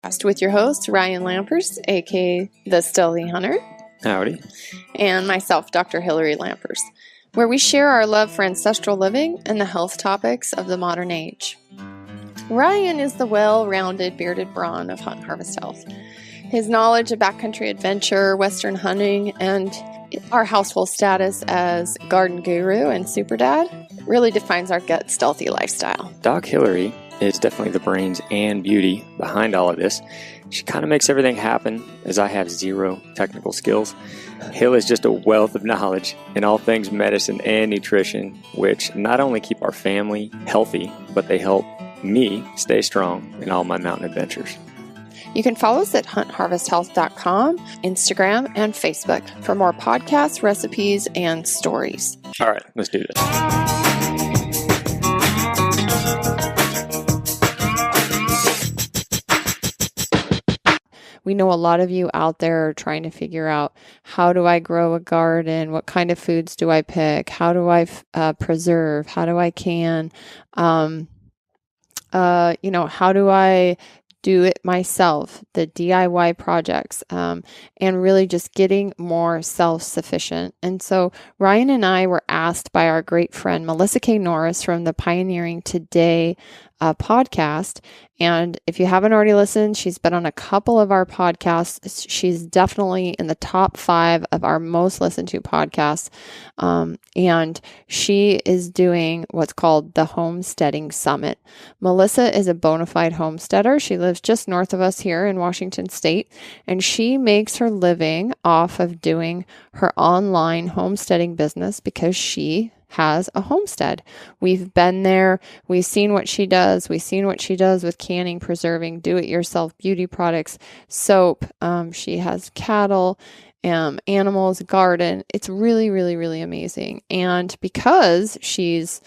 With your host, Ryan Lampers, aka the Stealthy Hunter. Howdy. And myself, Dr. Hillary Lampers, where we share our love for ancestral living and the health topics of the modern age. Ryan is the well-rounded bearded brawn of Hunt Harvest Health. His knowledge of backcountry adventure, western hunting, and our household status as garden guru and super dad really defines our gut stealthy lifestyle. Doc Hillary is definitely the brains and beauty behind all of this. She kind of makes everything happen, as I have zero technical skills. Hill is just a wealth of knowledge in all things medicine and nutrition, which not only keep our family healthy, but they help me stay strong in all my mountain adventures. You can follow us at huntharvesthealth.com, Instagram, and Facebook for more podcasts, recipes, and stories. All right, let's do this. We know a lot of you out there are trying to figure out, how do I grow a garden? What kind of foods do I pick? How do I preserve? How do I can? How do I do it myself, the DIY projects, and really just getting more self-sufficient. And so Ryan and I were asked by our great friend, Melissa K. Norris from the Pioneering Today podcast. And if you haven't already listened, she's been on a couple of our podcasts. She's definitely in the top 5 of our most listened to podcasts. And she is doing what's called the Homesteading Summit. Melissa is a bona fide homesteader. She lives just north of us here in Washington State, and she makes her living off of doing her online homesteading business because she has a homestead. We've been there. We've seen what she does. We've seen what she does with canning, preserving, do-it-yourself beauty products, soap. She has cattle, animals, garden. It's really, really, really amazing. And because she's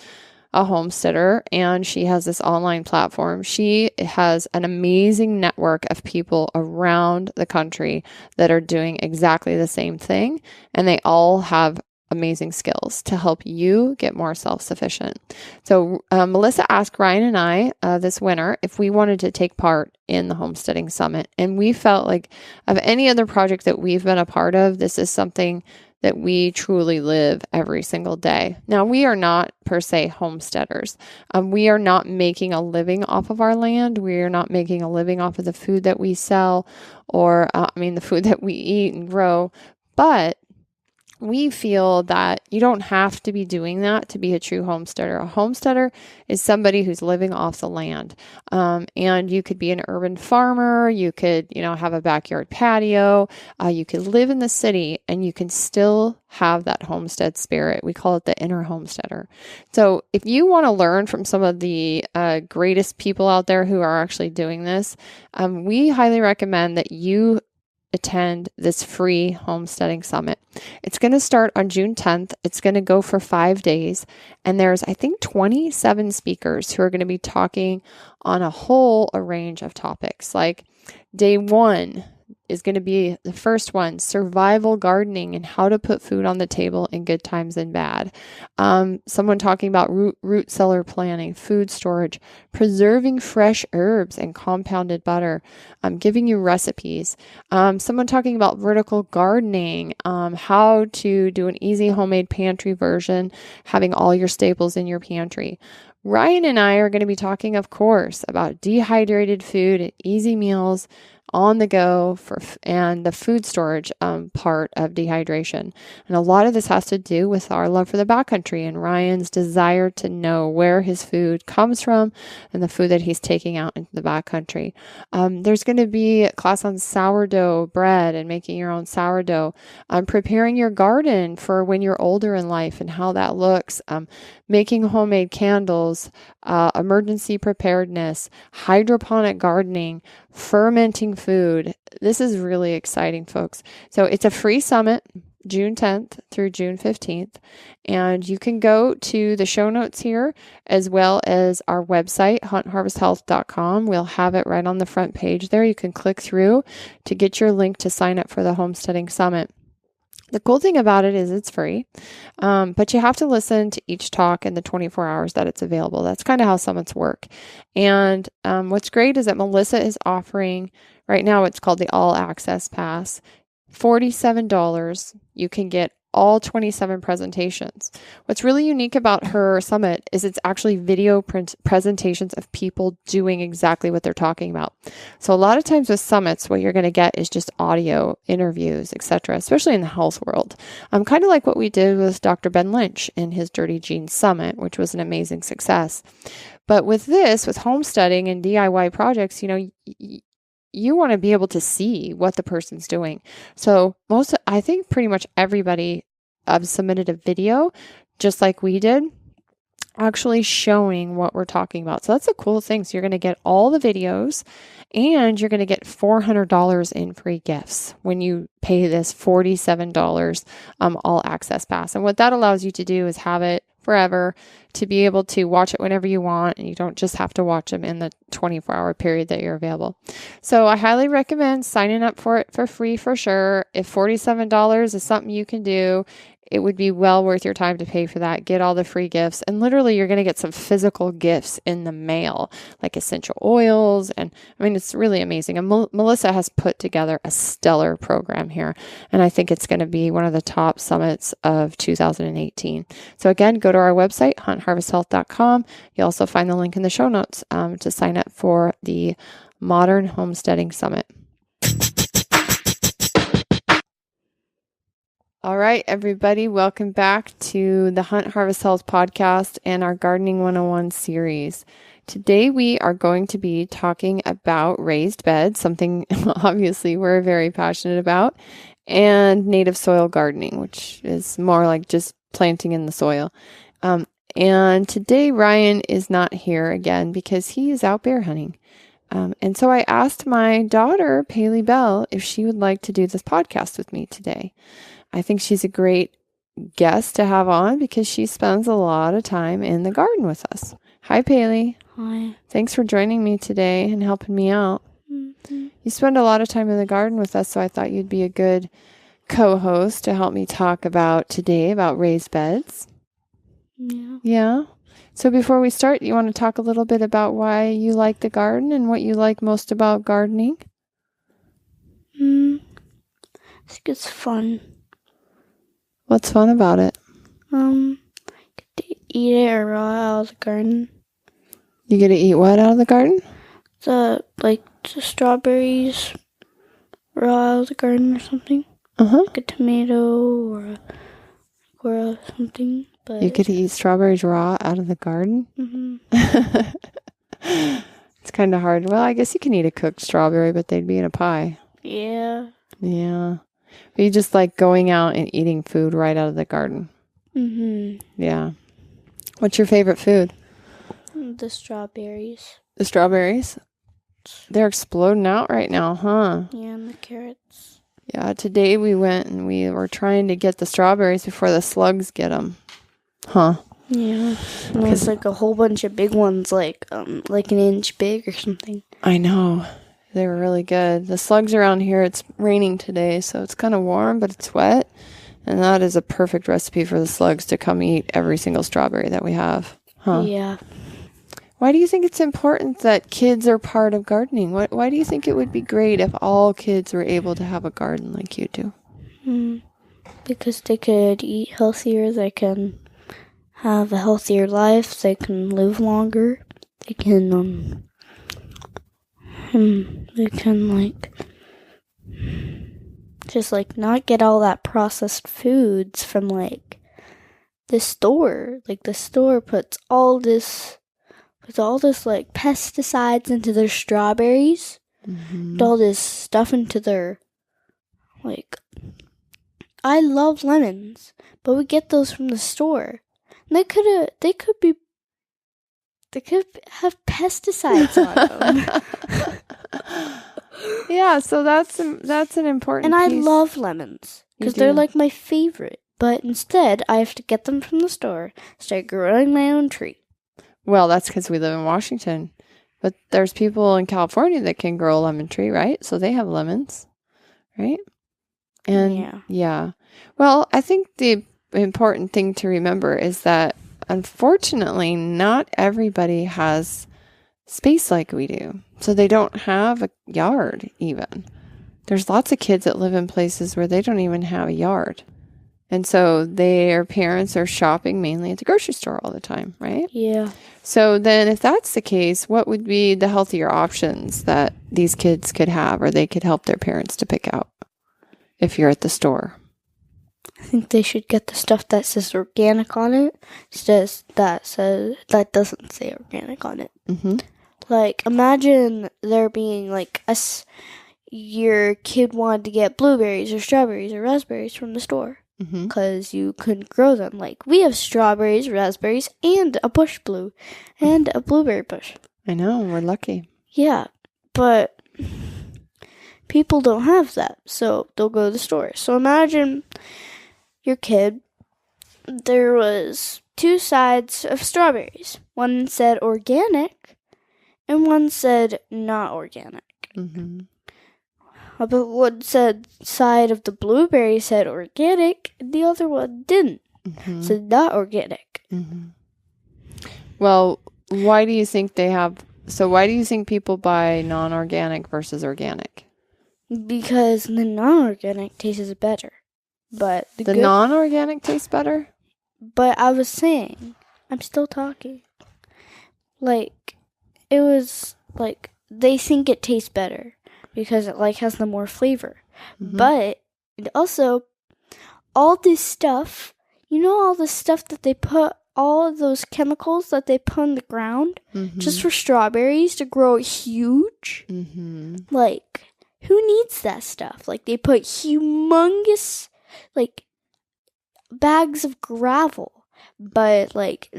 a homesteader and she has this online platform, she has an amazing network of people around the country that are doing exactly the same thing. And they all have amazing skills to help you get more self-sufficient. So Melissa asked Ryan and I this winter if we wanted to take part in the Homesteading Summit. And we felt like of any other project that we've been a part of, this is something that we truly live every single day. Now, we are not per se homesteaders. We are not making a living off of our land. We are not making a living off of the food that we sell or, the food that we eat and grow. But we feel that you don't have to be doing that to be a true homesteader. A homesteader is somebody who's living off the land. And you could be an urban farmer. You could, have a backyard patio. You could live in the city and you can still have that homestead spirit. We call it the inner homesteader. So if you want to learn from some of the greatest people out there who are actually doing this, we highly recommend that you attend this free homesteading summit. It's going to start on June 10th. It's going to go for 5 days. And there's, I think, 27 speakers who are going to be talking on a range of topics. Like day 1 is going to be the first one, survival gardening and how to put food on the table in good times and bad. Someone talking about root cellar planning, food storage, preserving fresh herbs and compounded butter, giving you recipes. Someone talking about vertical gardening, how to do an easy homemade pantry version, having all your staples in your pantry. Ryan and I are going to be talking, of course, about dehydrated food and easy meals on the go and the food storage part of dehydration. And a lot of this has to do with our love for the backcountry and Ryan's desire to know where his food comes from and the food that he's taking out into the backcountry. There's going to be a class on sourdough bread and making your own sourdough, preparing your garden for when you're older in life and how that looks, making homemade candles, emergency preparedness, hydroponic gardening, fermenting food. This is really exciting, folks. So it's a free summit, June 10th through June 15th. And you can go to the show notes here as well as our website, huntharvesthealth.com. We'll have it right on the front page there. You can click through to get your link to sign up for the Homesteading Summit. The cool thing about it is it's free, but you have to listen to each talk in the 24 hours that it's available. That's kind of how summits work. And what's great is that Melissa is offering right now, it's called the All Access Pass, $47. You can get all 27 presentations. What's really unique about her summit is it's actually video presentations of people doing exactly what they're talking about. So a lot of times with summits, what you're going to get is just audio interviews, etc., especially in the health world. Kind of like what we did with Dr. Ben Lynch in his Dirty Jeans Summit, which was an amazing success. But with this, with homesteading and DIY projects, you want to be able to see what the person's doing. So I think pretty much everybody submitted a video, just like we did, actually showing what we're talking about. So that's a cool thing. So you're going to get all the videos and you're going to get $400 in free gifts when you pay this $47 all access pass. And what that allows you to do is have it forever, to be able to watch it whenever you want, and you don't just have to watch them in the 24-hour period that you're available. So I highly recommend signing up for it for free for sure. If $47 is something you can do, it would be well worth your time to pay for that. Get all the free gifts. And literally, you're going to get some physical gifts in the mail, like essential oils. And I mean, it's really amazing. And Melissa has put together a stellar program here. And I think it's going to be one of the top summits of 2018. So again, go to our website, huntharvesthealth.com. You'll also find the link in the show notes to sign up for the Modern Homesteading Summit. All right, everybody, welcome back to the Hunt Harvest Health podcast and our Gardening 101 series. Today, we are going to be talking about raised beds, something obviously we're very passionate about, and native soil gardening, which is more like just planting in the soil. And today, Ryan is not here again because he is out bear hunting. And so I asked my daughter, Pailey Belle, if she would like to do this podcast with me today. I think she's a great guest to have on because she spends a lot of time in the garden with us. Hi, Pailey. Hi. Thanks for joining me today and helping me out. Mm-hmm. You spend a lot of time in the garden with us, so I thought you'd be a good co-host to help me talk about today about raised beds. Yeah. Yeah. So before we start, you want to talk a little bit about why you like the garden and what you like most about gardening? I think it's fun. What's fun about it? Get to eat it raw out of the garden. You get to eat what out of the garden? The strawberries raw out of the garden or something. Uh-huh. Like a tomato or something. But You get to eat strawberries raw out of the garden? It's kind of hard. Well, I guess you can eat a cooked strawberry, but they'd be in a pie. Yeah. Yeah. But you just like going out and eating food right out of the garden. Yeah. What's your favorite food? The strawberries. The strawberries? They're exploding out right now, huh? Yeah, and the carrots. Yeah, today we went and we were trying to get the strawberries before the slugs get them. Huh? Yeah. And there's like a whole bunch of big ones, like an inch big or something. I know. They were really good. The slugs around here, it's raining today, so it's kind of warm, but it's wet. And that is a perfect recipe for the slugs to come eat every single strawberry that we have. Huh? Yeah. Why do you think it's important that kids are part of gardening? Why do you think it would be great if all kids were able to have a garden like you do? Because they could eat healthier, they can have a healthier life, they can live longer, they can just not get all that processed foods from the store. Like the store puts all this pesticides into their strawberries, put all this stuff into their I love lemons, but we get those from the store. And they could have pesticides on them. Yeah, so that's an important And I piece. love lemons because they're my favorite. But instead, I have to get them from the store, start growing my own tree. Well, that's because we live in Washington. But there's people in California that can grow a lemon tree, right? So they have lemons, right? And yeah. Well, I think the important thing to remember is that unfortunately, not everybody has space like we do. So they don't have a yard even. There's lots of kids that live in places where they don't even have a yard. And so their parents are shopping mainly at the grocery store all the time, right? Yeah. So then if that's the case, what would be the healthier options that these kids could have or they could help their parents to pick out if you're at the store? I think they should get the stuff that says organic on it. That doesn't say organic on it. Mm-hmm. Like, imagine there being like your kid wanted to get blueberries or strawberries or raspberries from the store because you couldn't grow them. Like, we have strawberries, raspberries, and a bush blue and a blueberry bush. I know, we're lucky. Yeah, but people don't have that, so they'll go to the store. So imagine your kid, there was 2 sides of strawberries. One said organic, and one said not organic. Mm-hmm. But one side of the blueberry said organic, and the other one didn't. Said not organic. Well, why do you think why do you think people buy non-organic versus organic? Because the non-organic tastes better. But the non-organic tastes better? But I was saying, I'm still talking. Like, it was like they think it tastes better because it like has the more flavor. But and also all this stuff, all the stuff that they put, all of those chemicals that they put in the ground just for strawberries to grow huge. Like, who needs that stuff? Like, they put humongous like bags of gravel, but like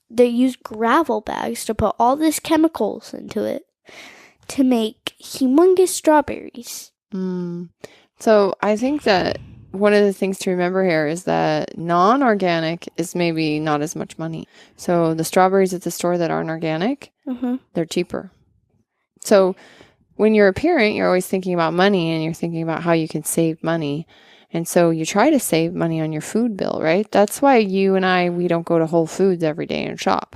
they use gravel bags to put all this chemicals into it to make humongous strawberries. So I think that one of the things to remember here is that non-organic is maybe not as much money. So the strawberries at the store that aren't organic, they're cheaper. So when you're a parent, you're always thinking about money and you're thinking about how you can save money. And so you try to save money on your food bill, right? That's why you and we don't go to Whole Foods every day and shop.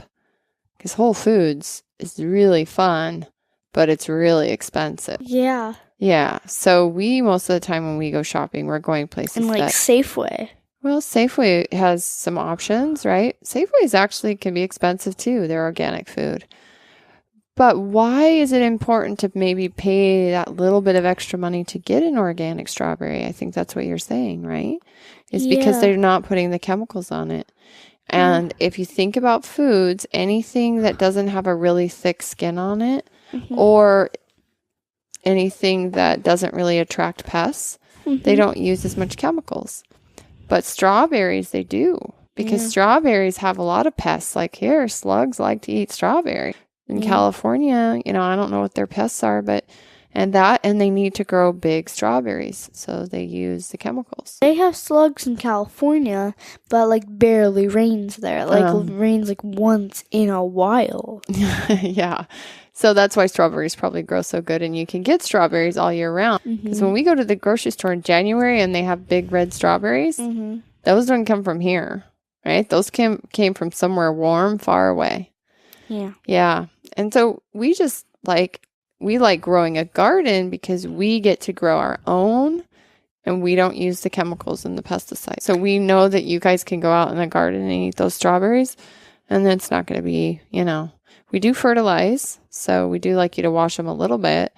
Because Whole Foods is really fun, but it's really expensive. Yeah. Yeah. So we, most of the time when we go shopping, we're going places and like Safeway. Well, Safeway has some options, right? Safeways actually can be expensive too. They're organic food. But why is it important to maybe pay that little bit of extra money to get an organic strawberry? I think that's what you're saying, right? Is because they're not putting the chemicals on it. And if you think about foods, anything that doesn't have a really thick skin on it or anything that doesn't really attract pests, they don't use as much chemicals. But strawberries, they do. Because strawberries have a lot of pests. Like here, slugs like to eat strawberry. In California, I don't know what their pests are, and they need to grow big strawberries, so they use the chemicals. They have slugs in California, but like barely rains there. Like rains like once in a while. Yeah. So that's why strawberries probably grow so good, and you can get strawberries all year round. Because when we go to the grocery store in January and they have big red strawberries, those don't come from here, right? Those came from somewhere warm, far away. Yeah. Yeah. And so we just like growing a garden because we get to grow our own and we don't use the chemicals and the pesticides. So we know that you guys can go out in the garden and eat those strawberries and it's not going to be, we do fertilize. So we do like you to wash them a little bit,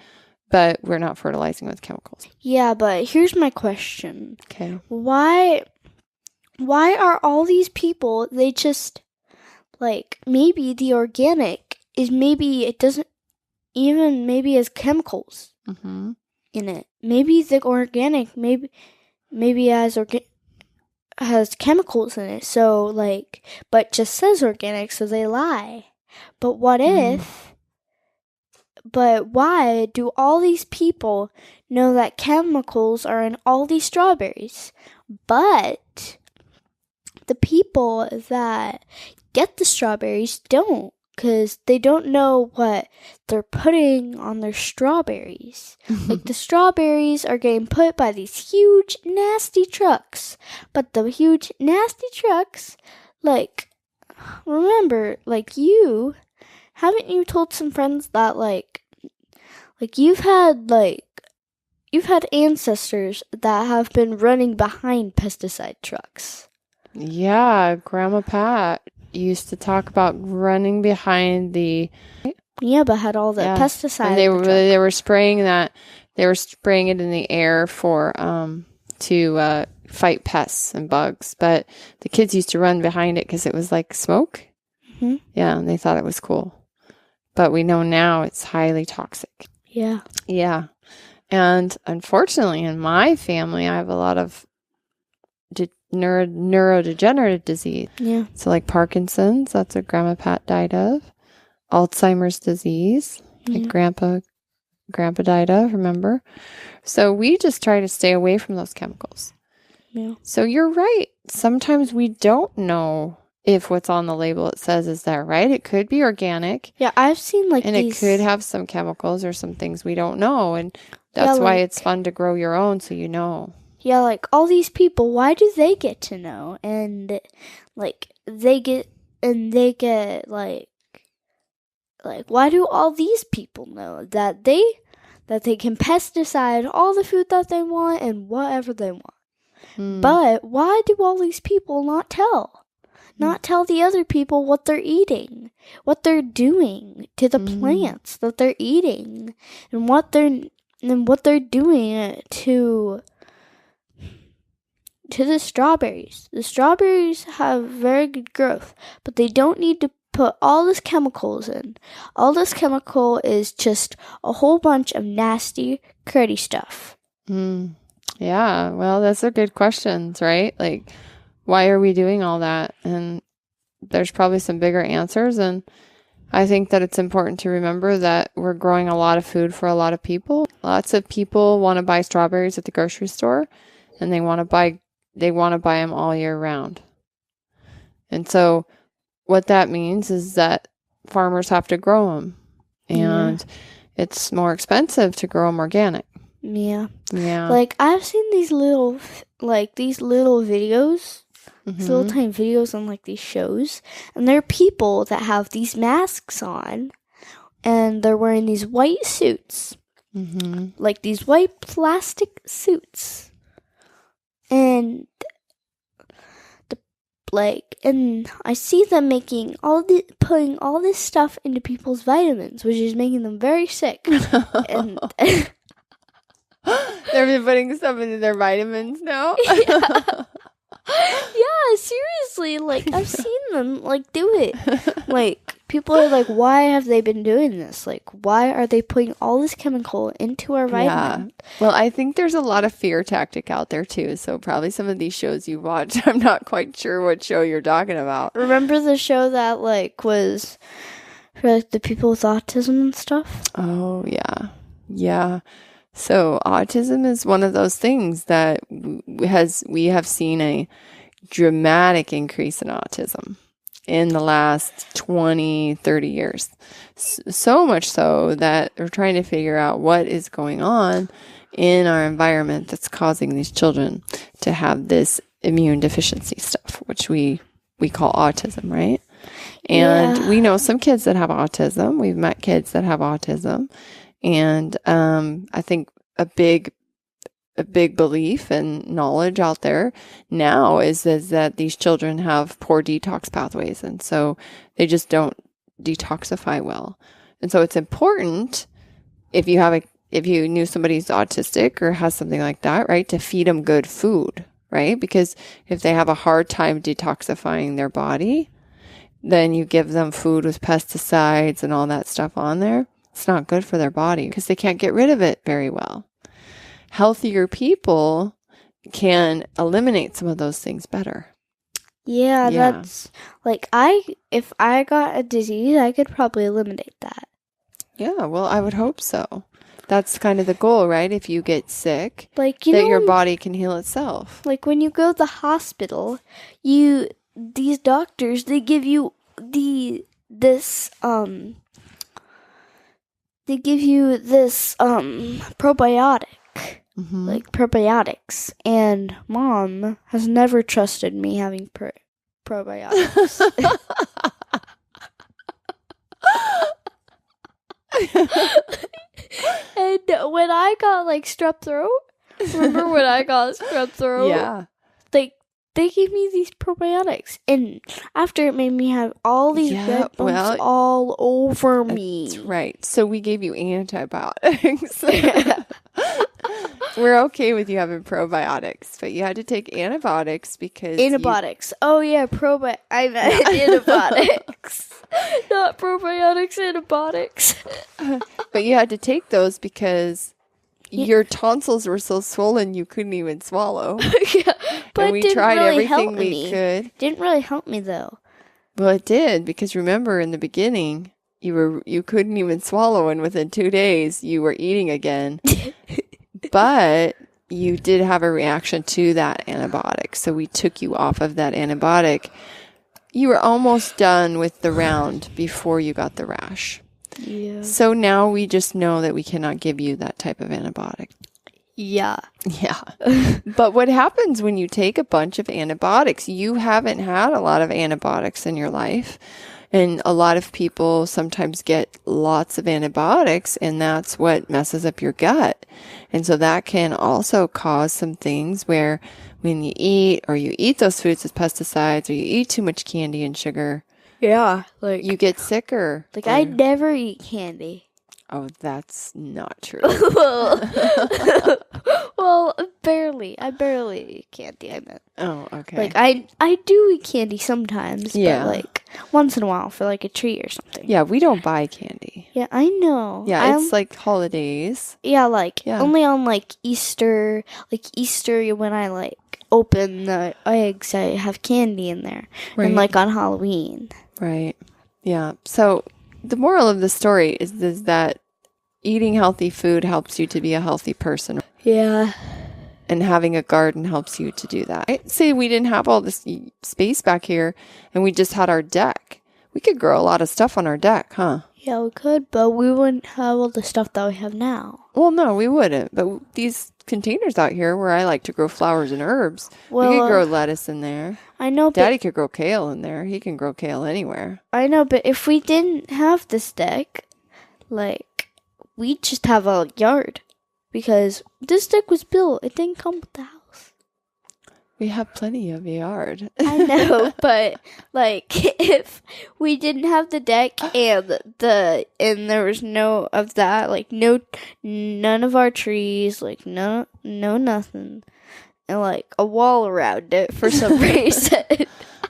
but we're not fertilizing with chemicals. Yeah, but here's my question. Okay. Why are all these people, they just like maybe the organic is maybe it doesn't even maybe has chemicals in it. Maybe the organic maybe has chemicals in it. So like, but just says organic, so they lie. But what if? But why do all these people know that chemicals are in all these strawberries, but the people that get the strawberries don't? because they don't know what they're putting on their strawberries. Like, the strawberries are getting put by these huge, nasty trucks. But the huge, nasty trucks, like, remember, like, haven't you told some friends that, like you've had ancestors that have been running behind pesticide trucks? Yeah, Grandma Pat used to talk about running behind the. Yeah, but had all the pesticide. And they were spraying that. They were spraying it in the air for to fight pests and bugs. But the kids used to run behind it because it was like smoke. Mm-hmm. Yeah, and they thought it was cool. But we know now it's highly toxic. Yeah. Yeah. And unfortunately, in my family, I have a lot of neurodegenerative disease. Yeah. So like Parkinson's, that's what Grandma Pat died of. Alzheimer's disease, like Grandpa died of, remember? So we just try to stay away from those chemicals. Yeah. So you're right. Sometimes we don't know if what's on the label it says is that right. It could be organic. Yeah, I've seen and it could have some chemicals or some things we don't know. And that's why it's fun to grow your own so you know. Yeah, like all these people, why do they get to know? And like they get like why do all these people know that they can pesticide all the food that they want and whatever they want? But why do all these people not tell the other people what they're eating, what they're doing to the plants that they're eating, and what they're doing to the strawberries? The strawberries have very good growth, but they don't need to put all this chemicals in. All this chemical is just a whole bunch of nasty, cruddy stuff. Yeah, well, those are good questions, right? Like, why are we doing all that? And there's probably some bigger answers. And I think that it's important to remember that we're growing a lot of food for a lot of people. Lots of people want to buy strawberries at the grocery store, and they want to buy them all year round. And so what that means is that farmers have to grow them, and it's more expensive to grow them organic. Yeah. Like I've seen these little videos, these little tiny videos on like these shows, and there are people that have these masks on, and they're wearing these white suits, like these white plastic suits, and and I see them putting all this stuff into people's vitamins, which is making them very sick. And they're putting stuff into their vitamins now. Yeah, seriously, like I've seen them like do it. Like people are like, why have they been doing this? Like, why are they putting all this chemical into our vitamins? Yeah. Well, I think there's a lot of fear tactic out there too. So probably some of these shows you watch, I'm not quite sure what show you're talking about. Remember the show that like was for like the people with autism and stuff? Oh yeah, yeah. So autism is one of those things that we have seen a dramatic increase in autism in the last 20, 30 years. So much so that we're trying to figure out what is going on in our environment that's causing these children to have this immune deficiency stuff, which we call autism, right? And we know some kids that have autism. We've met kids that have autism. And I think a big belief and knowledge out there now is that these children have poor detox pathways, and so they just don't detoxify well. And so it's important if you knew somebody's autistic or has something like that, right, to feed them good food, right? Because if they have a hard time detoxifying their body, then you give them food with pesticides and all that stuff on there. It's not good for their body because they can't get rid of it very well. Healthier people can eliminate some of those things better. Yeah, that's like if I got a disease, I could probably eliminate that. Yeah, well, I would hope so. That's kind of the goal, right? If you get sick, like your body can heal itself. Like when you go to the hospital, these doctors, they give you this probiotic, like probiotics, and Mom has never trusted me having probiotics. And when I got like strep throat, remember when I got strep throat? Yeah. They gave me these probiotics, and after it made me have all these red bumps all over me. That's right. So we gave you antibiotics. We're okay with you having probiotics, but you had to take antibiotics because antibiotics. Oh yeah, I meant antibiotics, not probiotics. Antibiotics. But you had to take those because your tonsils were so swollen you couldn't even swallow. Yeah, but and we tried everything we could. Didn't really help me though. Well, it did, because remember in the beginning you couldn't even swallow, and within 2 days you were eating again. But you did have a reaction to that antibiotic, so we took you off of that antibiotic. You were almost done with the round before you got the rash. Yeah. So now we just know that we cannot give you that type of antibiotic. Yeah. Yeah. But what happens when you take a bunch of antibiotics? You haven't had a lot of antibiotics in your life. And a lot of people sometimes get lots of antibiotics, and that's what messes up your gut. And so that can also cause some things where when you eat those foods with pesticides, or you eat too much candy and sugar, yeah, like you get sicker. Like I never eat candy. Oh, that's not true. Well, barely. I barely eat candy, I meant. Oh, okay. Like I do eat candy sometimes, yeah. But like once in a while for like a treat or something. Yeah, we don't buy candy. Yeah, I know. Yeah, it's like holidays. Yeah, only on like Easter when I like open the eggs, I have candy in there. Right. And like on Halloween. Right. Yeah. So the moral of the story is that eating healthy food helps you to be a healthy person. Yeah. And having a garden helps you to do that. I'd say we didn't have all this space back here and we just had our deck. We could grow a lot of stuff on our deck, huh? Yeah, we could, but we wouldn't have all the stuff that we have now. Well, no, we wouldn't. But these containers out here where I like to grow flowers and herbs, we could grow lettuce in there. I know, Daddy could grow kale in there. He can grow kale anywhere. I know, but if we didn't have this deck, like, we'd just have a yard. Because this deck was built. It didn't come with the house. We have plenty of yard. I know, but like if we didn't have the deck and there was no of that, like none of our trees, like no nothing, and like a wall around it for some reason.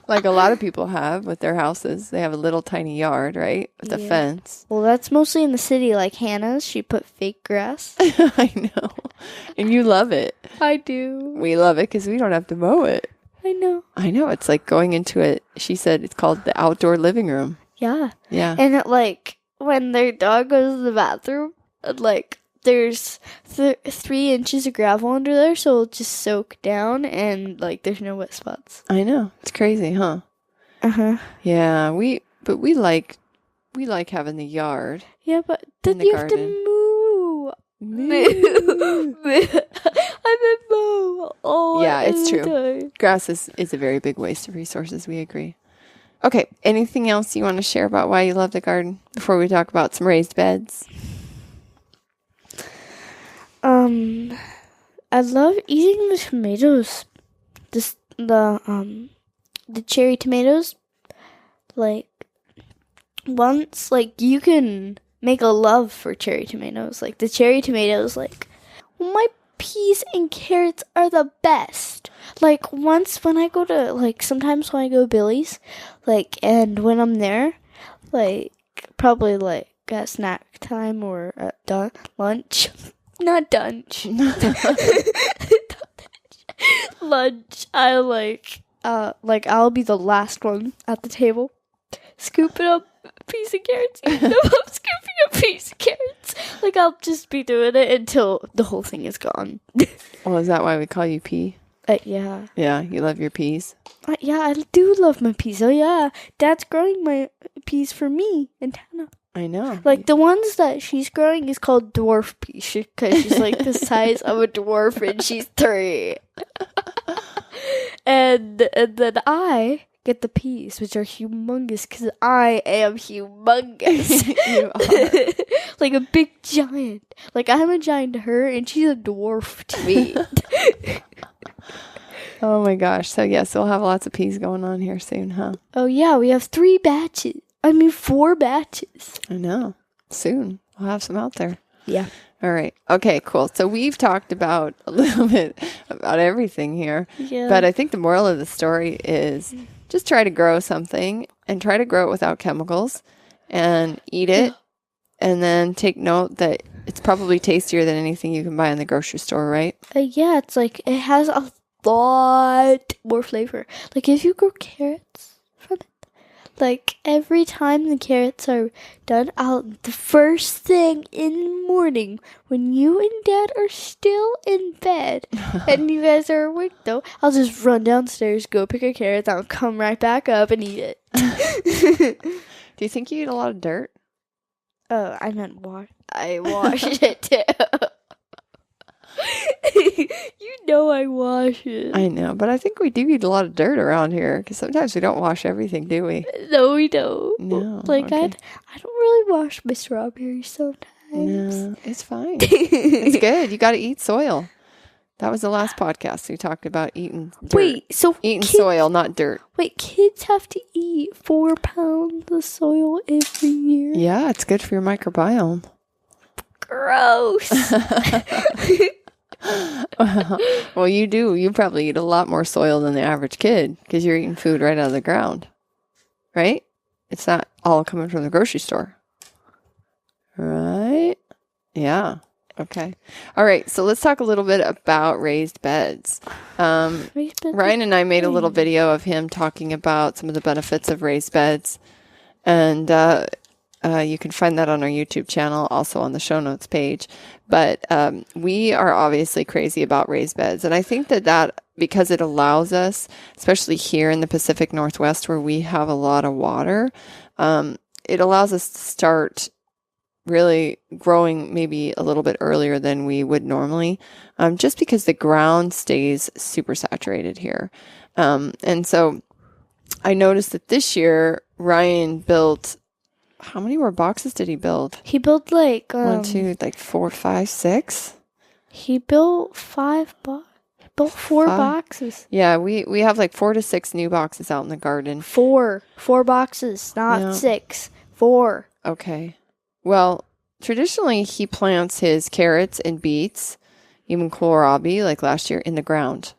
Like a lot of people have with their houses. They have a little tiny yard, right? With a fence. Well, that's mostly in the city, like Hannah's. She put fake grass. I know. And you love it. I do. We love it because we don't have to mow it. I know. I know. It's like going into it. She said it's called the outdoor living room. Yeah. Yeah. And it, like, when their dog goes to the bathroom, like, there's 3 inches of gravel under there, so it'll just soak down, and like there's no wet spots. I know, it's crazy, huh? Yeah, we like having the yard. Yeah, but then you have to moo. I meant moo. Oh, yeah, it's true. Grass is a very big waste of resources. We agree. Okay, anything else you want to share about why you love the garden before we talk about some raised beds? I love eating the tomatoes. The cherry tomatoes. Like, once, like, you can make a love for cherry tomatoes. Like, the cherry tomatoes, like, my peas and carrots are the best. Like, once when I go to, like, sometimes when I go to Billy's, like, and when I'm there, like, probably, like, at snack time or at lunch. Not dunch. Lunch. I'll be the last one at the table, scooping up a piece of carrots, eating them up, scooping up a piece of carrots. Like, I'll just be doing it until the whole thing is gone. Well, is that why we call you P? Yeah. Yeah, you love your peas. Yeah, I do love my peas. Oh, yeah. Dad's growing my peas for me and Tana. I know. Like, the ones that she's growing is called dwarf peas because she's like the size of a dwarf and she's 3. and then I get the peas, which are humongous because I am humongous. You are. Like a big giant. Like, I'm a giant to her and she's a dwarf to me. Oh my gosh. So yes, we'll have lots of peas going on here soon, huh? Oh, yeah. We have 4 batches. I know. Soon. We'll have some out there. Yeah. All right. Okay, cool. So we've talked about a little bit about everything here. Yeah. But I think the moral of the story is just try to grow something and try to grow it without chemicals and eat it. And then take note that it's probably tastier than anything you can buy in the grocery store, right? Yeah, it's like it has a lot more flavor. Like if you grow carrots from it, like every time the carrots are done out, the first thing in the morning when you and Dad are still in bed and you guys are awake though, I'll just run downstairs, go pick a carrot, I'll come right back up and eat it. Do you think you eat a lot of dirt? Oh, I meant wash. I wash it too. You know I wash it. I know, but I think we do eat a lot of dirt around here because sometimes we don't wash everything, do we? No, we don't. No. Like, okay. I don't really wash my strawberries sometimes. No, it's fine. It's good. You got to eat soil. That was the last podcast. We talked about eating dirt. Wait, so eating soil, not dirt. Wait, kids have to eat 4 pounds of soil every year? Yeah, it's good for your microbiome. Gross. Well, you do. You probably eat a lot more soil than the average kid because you're eating food right out of the ground, right? It's not all coming from the grocery store, right? Yeah. Okay. All right. So let's talk a little bit about raised beds. Ryan and I made a little video of him talking about some of the benefits of raised beds. And you can find that on our YouTube channel, also on the show notes page. But we are obviously crazy about raised beds. And I think that because it allows us, especially here in the Pacific Northwest where we have a lot of water, it allows us to start really growing maybe a little bit earlier than we would normally, just because the ground stays super saturated here. And so I noticed that this year Ryan built, how many more boxes did he build? He built like 1, 2, like 4, 5, 6. He built 5 boxes. Built 4 boxes. Yeah, we have like 4 to 6 new boxes out in the garden. 4 boxes, not 6. 4. Okay. Well, traditionally he plants his carrots and beets, even kohlrabi, like last year, in the ground,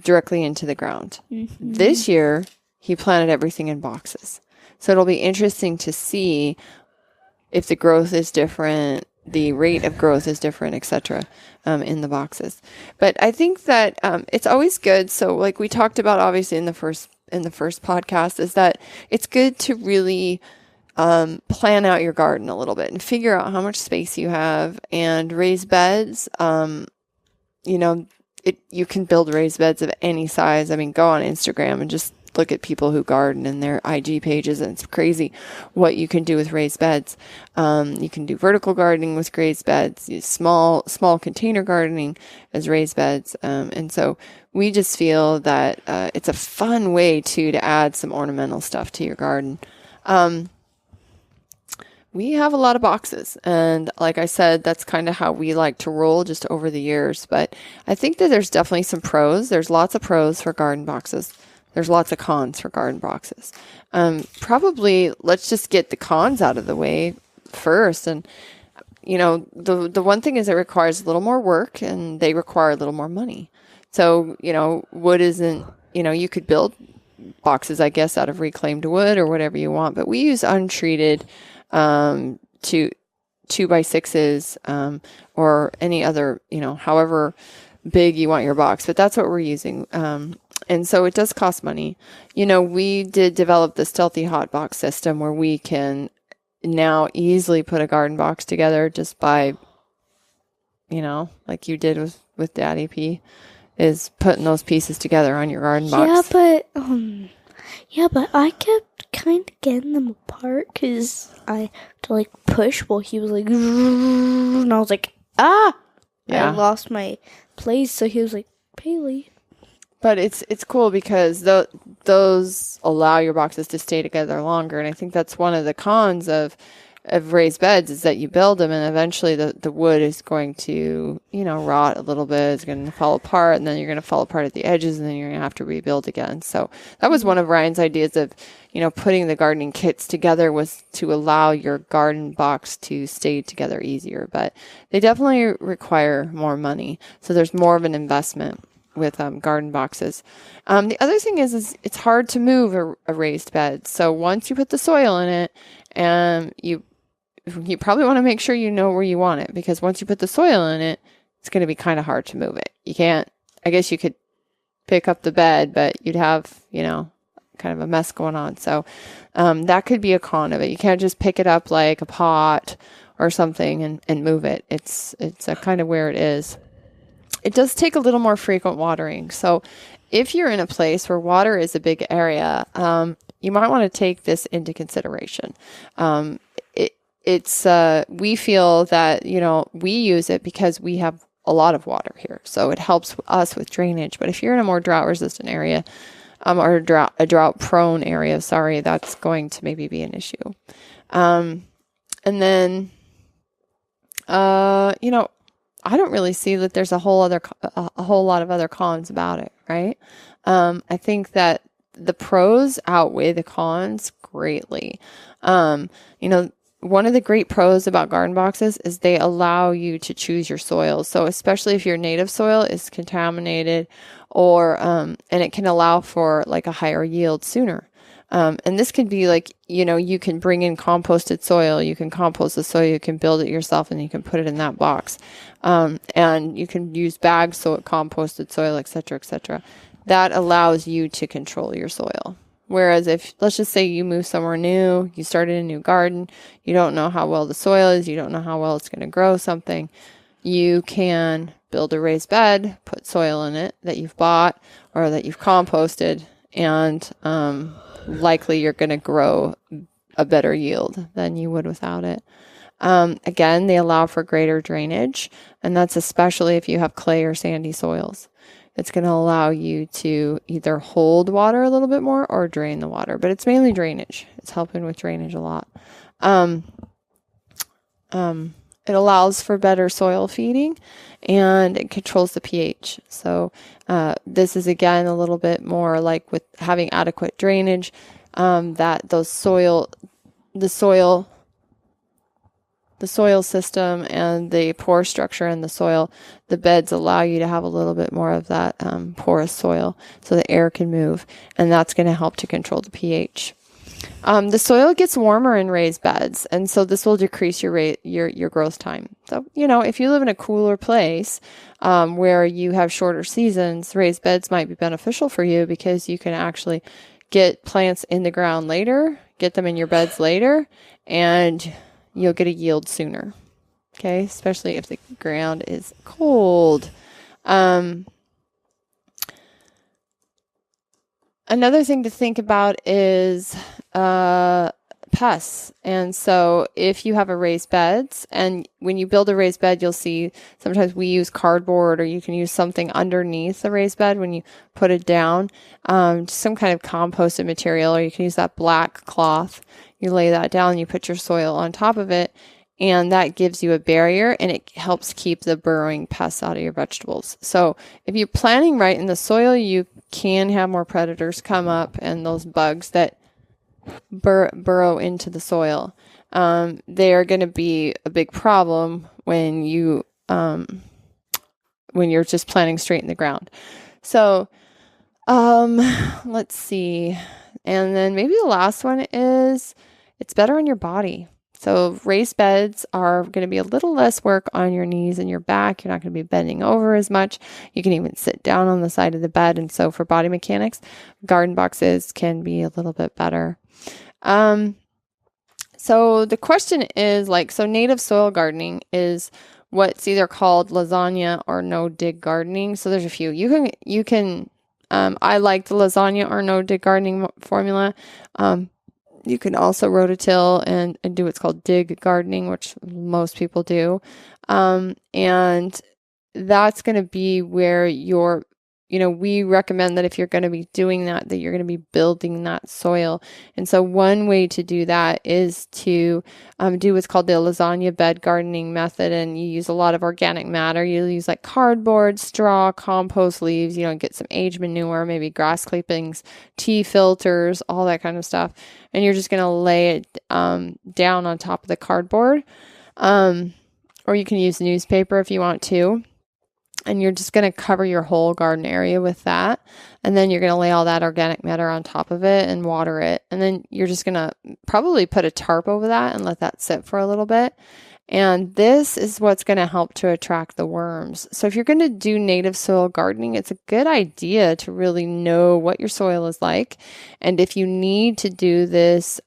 directly into the ground. Mm-hmm. This year he planted everything in boxes. So it'll be interesting to see if the growth is different, the rate of growth is different, etc., in the boxes. But I think that it's always good. So, like we talked about, obviously in the first podcast, is that it's good to really plan out your garden a little bit and figure out how much space you have. And raised beds, you can build raised beds of any size. I mean, go on Instagram and just look at people who garden in their IG pages, and it's crazy what you can do with raised beds. You can do vertical gardening with raised beds, small container gardening as raised beds. And so we just feel that it's a fun way to add some ornamental stuff to your garden. We have a lot of boxes, and like I said, that's kind of how we like to roll just over the years. But I think that there's definitely some pros. There's lots of pros for garden boxes. There's lots of cons for garden boxes. Probably let's just get the cons out of the way first. And, the one thing is it requires a little more work and they require a little more money. So, wood isn't, you could build boxes, I guess, out of reclaimed wood or whatever you want. But we use untreated 2x6s or any other, however big you want your box. But that's what we're using. And so it does cost money. We did develop the Stealthy Hot Box system where we can now easily put a garden box together just by, like you did with Daddy P. is putting those pieces together on your garden Yeah, box. but I kept kind of getting them apart because I had to like push while he was like, and I was like, ah! Yeah. I lost my place, so he was like, Pailey. But it's cool because those allow your boxes to stay together longer, and I think that's one of the cons of raised beds is that you build them and eventually the wood is going to, rot a little bit. It's going to fall apart, and then you're going to fall apart at the edges, and then you're going to have to rebuild again. So that was one of Ryan's ideas of, putting the gardening kits together, was to allow your garden box to stay together easier. But they definitely require more money. So there's more of an investment with garden boxes. The other thing is it's hard to move a raised bed. So once you put the soil in it, and you probably want to make sure you know where you want it, because once you put the soil in it, it's going to be kind of hard to move it. You can't, I guess you could pick up the bed, but you'd have, kind of a mess going on. So that could be a con of it. You can't just pick it up like a pot or something and move it. It's a kind of where it is. It does take a little more frequent watering. So if you're in a place where water is a big area, you might want to take this into consideration. We feel that, we use it because we have a lot of water here. So it helps us with drainage. But if you're in a more drought resistant area, or a drought prone area, that's going to maybe be an issue. And then, I don't really see that there's a whole lot of other cons about it, right? I think that the pros outweigh the cons greatly. One of the great pros about garden boxes is they allow you to choose your soil. So especially if your native soil is contaminated, or and it can allow for like a higher yield sooner. And this could be like, you can bring in composted soil, you can compost the soil, you can build it yourself, and you can put it in that box. And you can use bags, composted soil, et cetera, that allows you to control your soil. Whereas if, let's just say you move somewhere new, you started a new garden, you don't know how well the soil is, you don't know how well it's going to grow something, you can build a raised bed, put soil in it that you've bought or that you've composted, and likely you're going to grow a better yield than you would without it. Again, they allow for greater drainage, and that's especially if you have clay or sandy soils. It's going to allow you to either hold water a little bit more or drain the water, but it's mainly drainage. It's helping with drainage a lot. It allows for better soil feeding, and it controls the pH. So this is, again, a little bit more like with having adequate drainage, that the soil system and the pore structure in the soil, the beds allow you to have a little bit more of that porous soil so the air can move, and that's going to help to control the pH. The soil gets warmer in raised beds, and so this will decrease your growth time. So, if you live in a cooler place where you have shorter seasons, raised beds might be beneficial for you because you can actually get plants in the ground later, get them in your beds later, and you'll get a yield sooner. Okay, especially if the ground is cold. Another thing to think about is pests. And so if you have a raised beds, and when you build a raised bed, you'll see sometimes we use cardboard, or you can use something underneath the raised bed when you put it down, some kind of composted material, or you can use that black cloth. You lay that down, you put your soil on top of it, and that gives you a barrier, and it helps keep the burrowing pests out of your vegetables. So if you're planting right in the soil, you can have more predators come up, and those bugs that burrow into the soil. They are going to be a big problem when you're just planting straight in the ground. So let's see. And then maybe the last one is it's better on your body. So raised beds are going to be a little less work on your knees and your back. You're not going to be bending over as much. You can even sit down on the side of the bed. And so for body mechanics, garden boxes can be a little bit better. So the question is so native soil gardening is what's either called lasagna or no dig gardening. So there's a few. You can I like the lasagna or no dig gardening formula. You can also rototill and do what's called dig gardening, which most people do. And that's going to be where we recommend that if you're going to be doing that you're going to be building that soil. And so one way to do that is to do what's called the lasagna bed gardening method. And you use a lot of organic matter. You use like cardboard, straw, compost leaves, get some aged manure, maybe grass clippings, tea filters, all that kind of stuff. And you're just going to lay it down on top of the cardboard. Or you can use newspaper if you want to. And you're just going to cover your whole garden area with that. And then you're going to lay all that organic matter on top of it and water it. And then you're just going to probably put a tarp over that and let that sit for a little bit. And this is what's going to help to attract the worms. So if you're going to do native soil gardening, it's a good idea to really know what your soil is like. And if you need to do this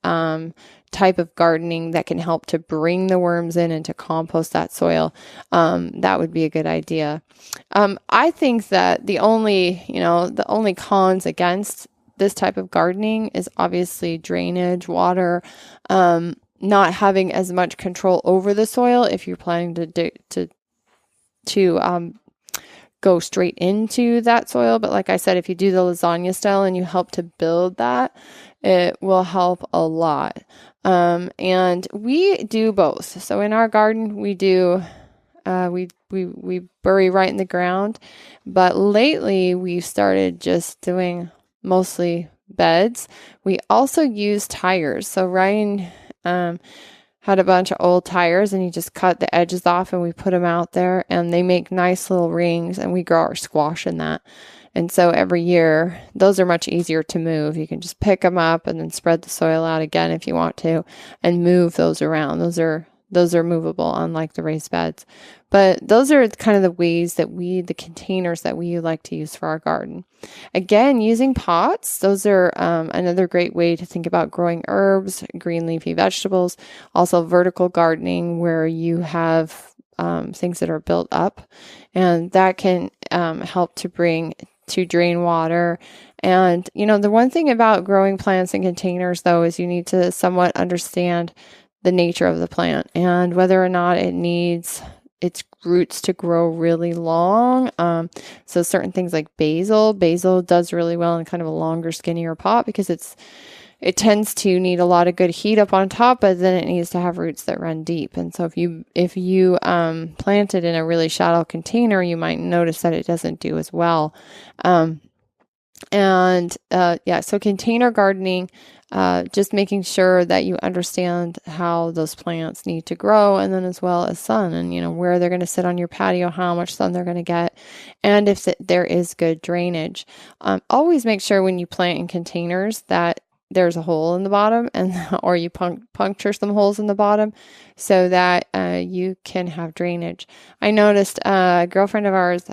type of gardening that can help to bring the worms in and to compost that soil, that would be a good idea. I think that the only cons against this type of gardening is obviously drainage, water, not having as much control over the soil if you're planning to go straight into that soil. But like I said, if you do the lasagna style and you help to build that, it will help a lot. And we do both. So in our garden, we do, we bury right in the ground, but lately we've started just doing mostly beds. We also use tires. So Ryan, had a bunch of old tires and he just cut the edges off and we put them out there and they make nice little rings and we grow our squash in that. And so every year, those are much easier to move. You can just pick them up and then spread the soil out again if you want to and move those around. Those are movable, unlike the raised beds. But those are kind of the ways that the containers that we like to use for our garden. Again, using pots, those are another great way to think about growing herbs, green leafy vegetables, also vertical gardening where you have things that are built up, and that can help to drain water. And, the one thing about growing plants in containers, though, is you need to somewhat understand the nature of the plant and whether or not it needs its roots to grow really long. So certain things like basil does really well in kind of a longer, skinnier pot because it tends to need a lot of good heat up on top, but then it needs to have roots that run deep. And so if you plant it in a really shallow container, you might notice that it doesn't do as well. So container gardening, just making sure that you understand how those plants need to grow, and then as well as sun, and where they're going to sit on your patio, how much sun they're going to get, and if there is good drainage. Always make sure when you plant in containers that there's a hole in the bottom, or you puncture some holes in the bottom so that you can have drainage. I noticed a girlfriend of ours,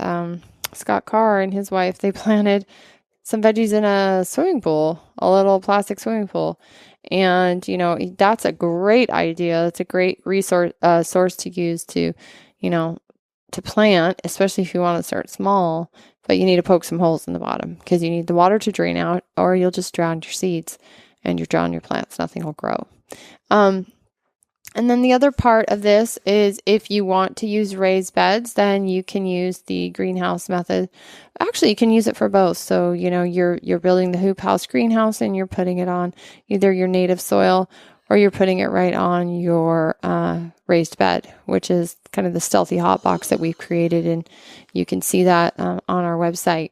Scott Carr, and his wife, they planted some veggies in a swimming pool, a little plastic swimming pool. And, that's a great idea. It's a great source to use to plant, especially if you want to start small, but you need to poke some holes in the bottom because you need the water to drain out or you'll just drown your seeds and you'll drown your plants. Nothing will grow. And then the other part of this is if you want to use raised beds, then you can use the greenhouse method. Actually, you can use it for both. So, you're building the hoop house greenhouse and you're putting it on either your native soil or you're putting it right on your raised bed, which is kind of the stealthy hot box that we've created. And you can see that on our website.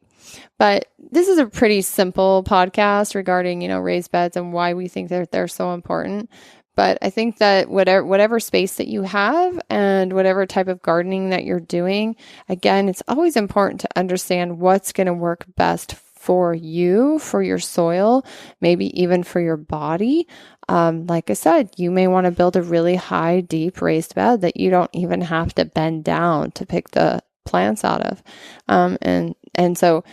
But this is a pretty simple podcast regarding, raised beds and why we think that they're so important. But I think that whatever space that you have and whatever type of gardening that you're doing, again, it's always important to understand what's going to work best for you, for your soil, maybe even for your body. Like I said, you may want to build a really high, deep raised bed that you don't even have to bend down to pick the plants out of. And so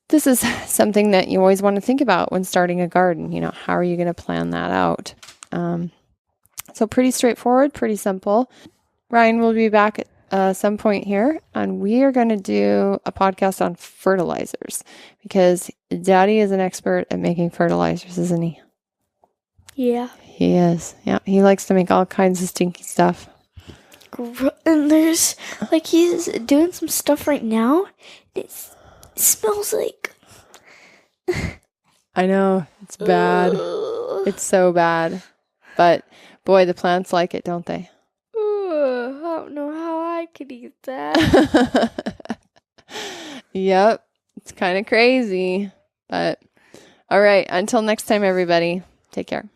this is something that you always want to think about when starting a garden. How are you going to plan that out? So pretty straightforward, pretty simple. Ryan will be back some point here, and we are going to do a podcast on fertilizers because Daddy is an expert at making fertilizers, isn't he? Yeah. He is. Yeah, he likes to make all kinds of stinky stuff. And there's, like, he's doing some stuff right now. It smells like... I know. It's bad. It's so bad. But, boy, the plants like it, don't they? I don't know how I could eat that. Yep. It's kind of crazy. But, all right. Until next time, everybody. Take care.